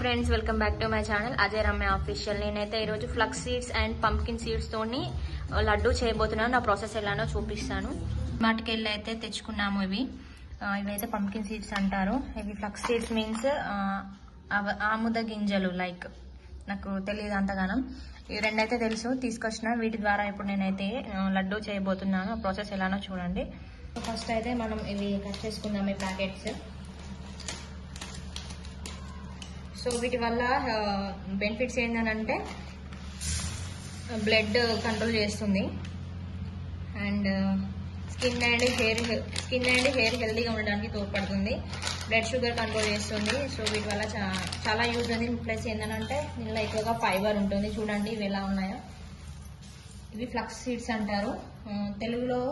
Friends, welcome back to my channel Ajay Ramya official. నేనైతే ఈరోజు flax seeds and pumpkin seeds తోని లడ్డు చేయబోతున్నాను. నా ప్రాసెస్ ఎలానో చూపిస్తాను. వాటికెళ్ళి అయితే తెచ్చుకున్నాము. ఇవైతే పంప్కిన్ సీడ్స్ అంటారు. ఇవి ఫ్లక్స్ సీడ్స్ మీన్స్ ఆముద గింజలు. లైక్ నాకు తెలియదు అంతగానం. ఈ రెండైతే తెలుసు, తీసుకొచ్చిన. వీటి ద్వారా ఇప్పుడు నేనైతే లడ్డు చేయబోతున్నాను. ప్రాసెస్ ఎలానో చూడండి. ఫస్ట్ అయితే మనం ఇవి కట్ చేసుకుందాం, ఈ ప్యాకెట్స్. సో వీటి వల్ల బెనిఫిట్స్ ఏంటంటే బ్లడ్ కంట్రోల్ చేస్తుంది అండ్ స్కిన్ అండ్ హెయిర్ హెల్తీగా ఉండడానికి తోడ్పడుతుంది. బ్లడ్ షుగర్ కంట్రోల్ చేస్తుంది. సో వీటి వల్ల చాలా యూజ్ ఉంది. ప్లస్ ఏంటంటే దీనిలో ఎక్కువగా ఫైబర్ ఉంటుంది. చూడండి ఇవి ఎలా ఉన్నాయో. ఇవి ఫ్లక్స్ సీడ్స్ అంటారు తెలుగులో.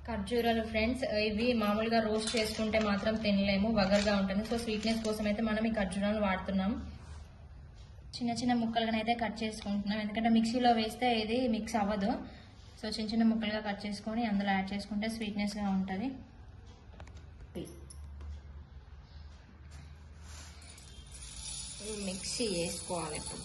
ఖర్జూరాలు ఫ్రెండ్స్, ఇవి మామూలుగా రోస్ట్ చేసుకుంటే మాత్రం తినలేము, వగరుగా ఉంటుంది. సో స్వీట్నెస్ కోసం అయితే మనం ఈ ఖర్జూరాలు వాడుతున్నాం. చిన్న చిన్న ముక్కలుగా అయితే కట్ చేసుకుంటున్నాం, ఎందుకంటే మిక్సీలో వేస్తే ఇది మిక్స్ అవ్వదు. సో చిన్న చిన్న ముక్కలుగా కట్ చేసుకొని అందులో యాడ్ చేసుకుంటే స్వీట్నెస్గా ఉంటుంది. మిక్సీ వేసుకోవాలి ఇప్పుడు.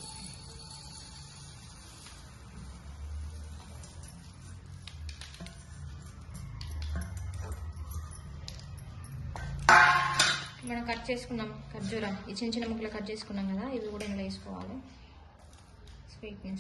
మనం కట్ చేసుకున్నాం ఖర్జూరం, ఈ చిన్న చిన్న ముక్కలు కట్ చేసుకున్నాం కదా, ఇవి కూడా ఇందులో వేసుకోవాలి. స్వీట్నెస్